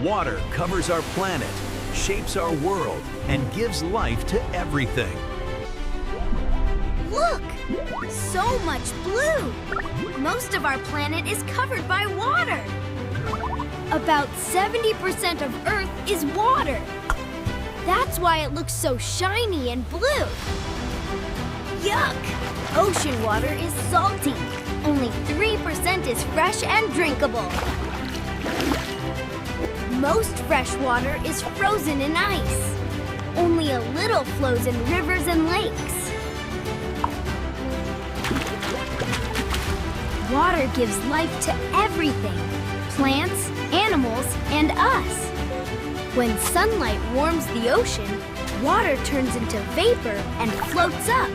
Water covers our planet, shapes our world, and gives life to everything. Look! So much blue! Most of our planet is covered by water. About 70% of Earth is water. That's why it looks so shiny and blue. Yuck! Ocean water is salty. Only 3% is fresh and drinkable. Most fresh water is frozen in ice. Only a little flows in rivers and lakes. Water gives life to everything, plants, animals, and us. When sunlight warms the ocean, water turns into vapor and floats up.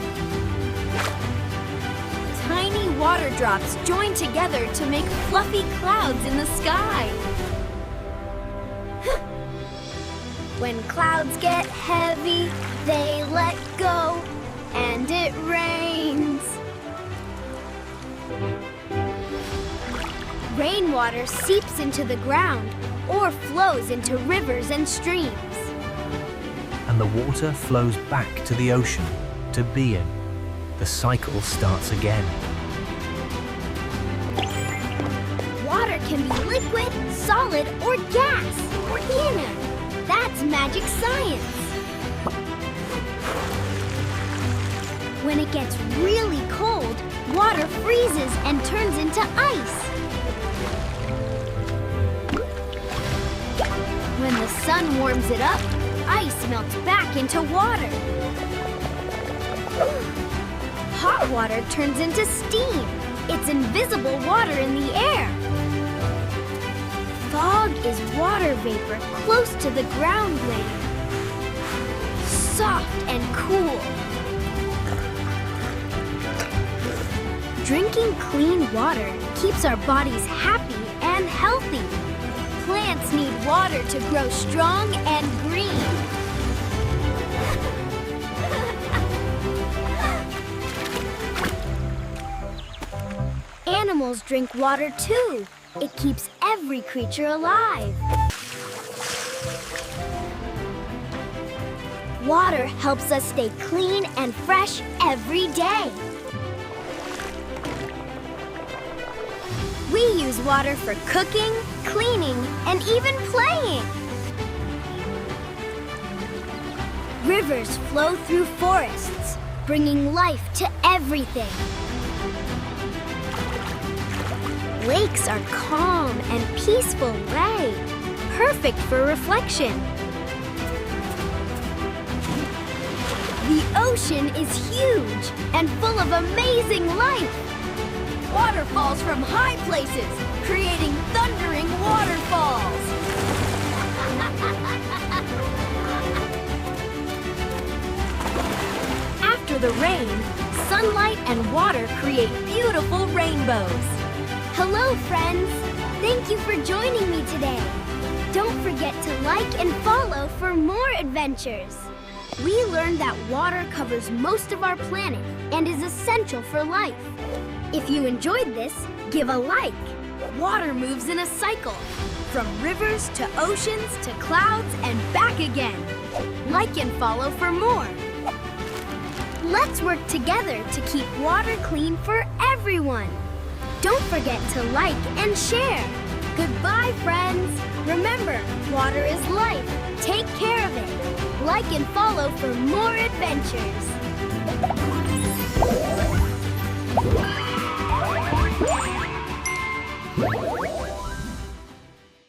Tiny water drops join together to make fluffy clouds in the sky. When clouds get heavy, they let go, and it rains. Rainwater seeps into the ground or flows into rivers and streams. And the water flows back to the ocean to be in. The cycle starts again. Water can be liquid, solid, or gas. Anna, that's magic science. When it gets really cold, water freezes and turns into ice. When the sun warms it up, ice melts back into water. Hot water turns into steam. It's invisible water in the air. Fog is water vapor close to the ground layer. Soft and cool. Drinking clean water keeps our bodies happy and healthy. Plants need water to grow strong and green. Animals drink water too. It keeps every creature alive. Water helps us stay clean and fresh every day. We use water for cooking, cleaning, and even playing. Rivers flow through forests, bringing life to everything. Lakes are calm and peaceful way, perfect for reflection. The ocean is huge and full of amazing life. Waterfalls from high places, creating thundering waterfalls. After the rain, sunlight and water create beautiful rainbows. Hello, friends. Thank you for joining me today. Don't forget to like and follow for more adventures. We learned that water covers most of our planet and is essential for life. If you enjoyed this, give a like. Water moves in a cycle, from rivers to oceans to clouds and back again. Like and follow for more. Let's work together to keep water clean for everyone. Don't forget to like and share. Goodbye, friends. Remember, water is life. Take care of it. Like and follow for more adventures.